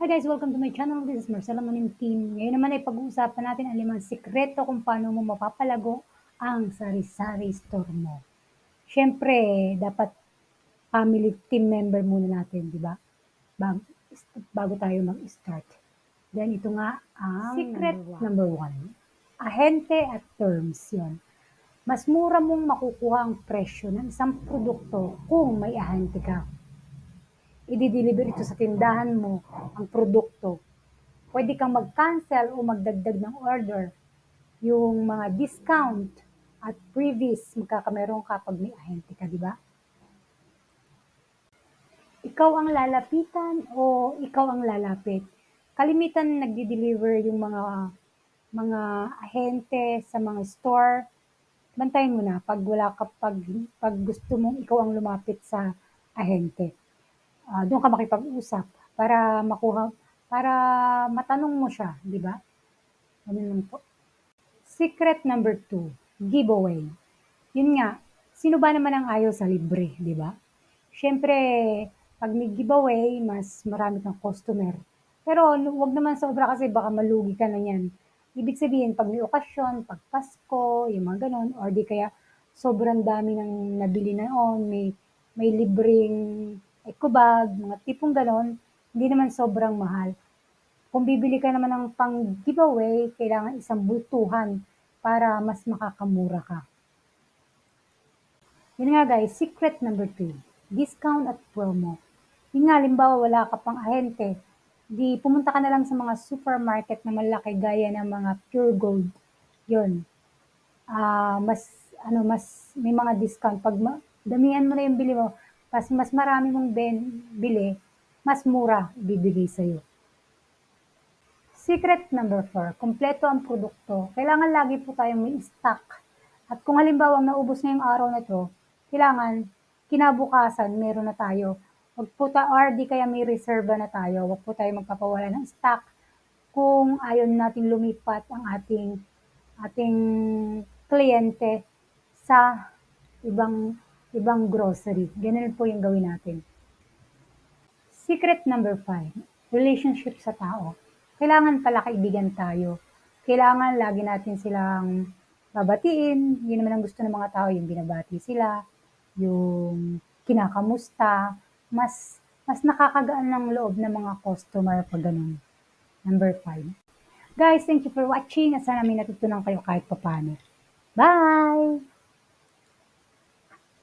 Hi guys! Welcome to my channel. This is Marcela Manin Team. Ngayon naman ay pag-uusapan natin ang 5 sikreto kung paano mo mapapalago ang sari-sari store mo. Siyempre, dapat family team member muna natin, di ba? Bago tayo mag-start. Then ito nga ang secret number 1. Ahente at terms yon. Mas mura mong makukuha ang presyo ng isang produkto kung may ahente ka. I-deliver ito sa tindahan mo ang produkto. Pwede kang mag-cancel o magdagdag ng order. Yung mga discount at freebies, magkakameron ka pag may ahente ka, di ba? Ikaw ang lalapitan o ikaw ang lalapit? Kalimitan nagdi-deliver yung mga ahente sa mga store. Bantayan mo na pag wala ka pag gusto mong ikaw ang lumapit sa ahente. Doon ka makipag-usap para matanong mo siya, di ba? Ganun lang po. Secret number 2, giveaway. Yun nga, sino ba naman ang ayaw sa libre, di ba? Siyempre, pag may giveaway, mas marami kang customer. Pero wag naman sobra kasi baka malugi ka na yan. Ibig sabihin, pag may okasyon, pag Pasko, yung mga ganon, or di kaya sobrang dami ng nabili na on, may libreng eco bag, mga tipong ganon, hindi naman sobrang mahal. Kung bibili ka naman ng pang giveaway, kailangan isang bultuhan para mas makakamura ka. Yun nga guys, secret number 2, discount at promo. Yun nga, halimbawa wala ka pang ahente, di pumunta ka na lang sa mga supermarket na malaki gaya ng mga Pure Gold. Yun. Mas may mga discount pag damihan mo na yung bili mo, mas marami mong bili, mas mura bibigay sa'yo. Secret number 4, kumpleto ang produkto. Kailangan lagi po tayong may stock. At kung halimbawa naubos na yung araw na to, kailangan kinabukasan meron na tayo. Wag po or di kaya may reserva na tayo. Wag po tayo magpapawala ng stock kung ayaw nating lumipat ang ating kliyente sa ibang grocery. Ganun po yung gawin natin. Secret number 5, relationship sa tao. Kailangan pala kaibigan tayo. Kailangan lagi natin silang babatiin. Yun naman ang gusto ng mga tao, yung binabati sila, yung kinakamusta. Mas nakakagaan ng loob ng mga customer pag ganun. Number 5. Guys, thank you for watching. At sana may natutunan kayo kahit papano. Bye!